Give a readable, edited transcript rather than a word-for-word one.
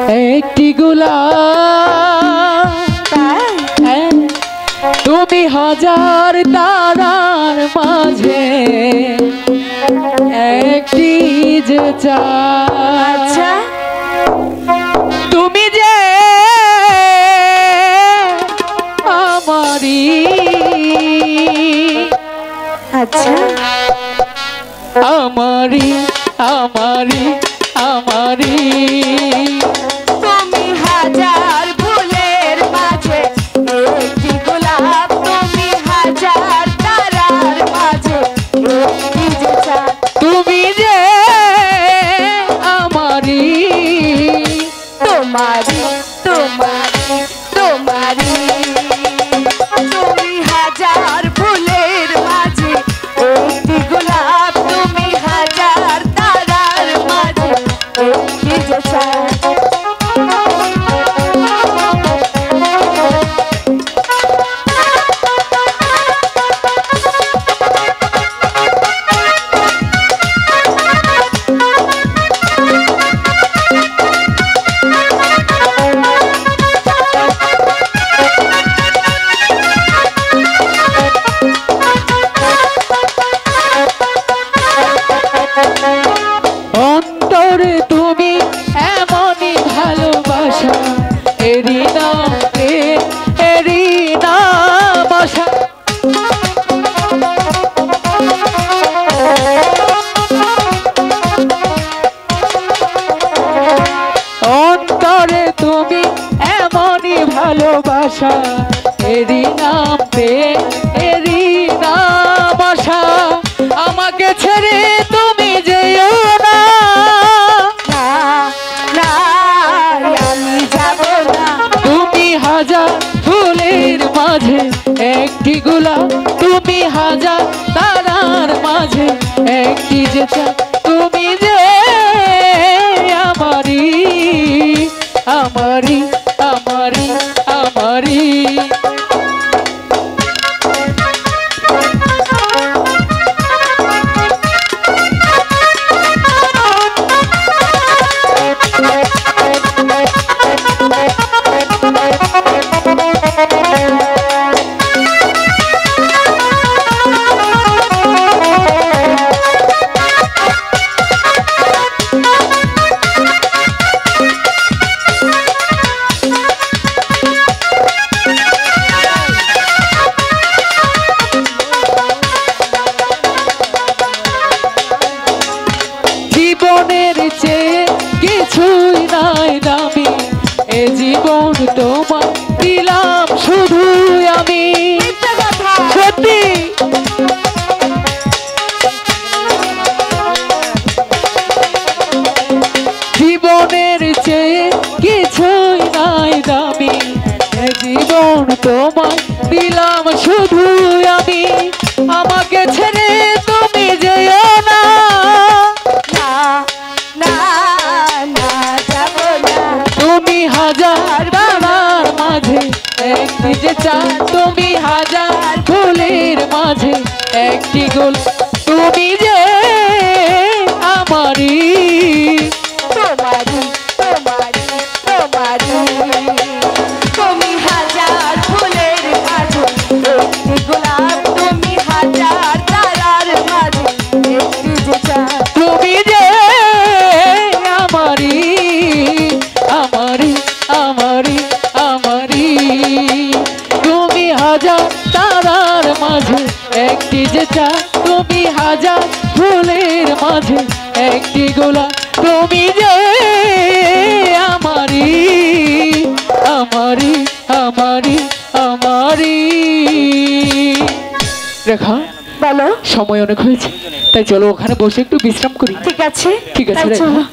একটি গোলাপ তুমি হাজার তারার মাঝে একটি যে আচ্ছা তুমি যে আমারি আচ্ছা আমারি আমারি আমারি তুমি হাজার ফুলের মাঝে একটি গোলাপ তুমি হাজার তারার মাঝে একটি যে চাঁদ তুমি যে আমারি তোমারি তোমারি তোমারি তুমি হাজার ফুলের মাঝে একটি গোলাপ তুমি হাজার তারার মাঝে একটি যে চাঁদ অন্তরে তুমি এমনই ভালোবাসা এরই নাম প্রেম এরই নাম আশা অন্তরে তুমি এমনই ভালোবাসা এরই নাম প্রেম এরই নাম আশা আমাকে ছেড়ে তুমি যেও না না আমি যাব না তুমি হাজার ফুলের মাঝে একটি গোলাপ তুমি হাজার তারার মাঝে একটি যে চাঁদ তুমি যে আমারি আমারি আমারি আমারি জীবনের চেয়ে কিছুই নাই দামি এ জীবন তোমার দিলাম শুধু আমি সত্যি জীবনের চেয়ে কিছুই নাই দামি এ জীবন তোমার দিলাম শুধু আমি আমাকে ছেড়ে তুমি যেও না তুমি হাজার তারার মাঝে একটি যে চাঁদ তুমি হাজার ফুলের মাঝে একটি গোল তুমি যে আমারি তোমারি তোমারি তোমারি তুমি হাজার ফুলের মাঝে একটি গোলাপ তুমি হাজার তারার মাঝে একটি যে চাঁদ তুমি যে আমারি আমারি আমারি আমারি তুমি হাজার তারার মাঝে একটি যে চাঁদ তুমি হাজার ফুলের মাঝে একটি গোলাপ তুমি যে আমারি আমারি আমারি আমারি রেখা বলো সময় অনেক হয়েছে তাই চলো ওখানে বসে একটু বিশ্রাম করি ঠিক আছে ঠিক আছে তাই রেখা চলো।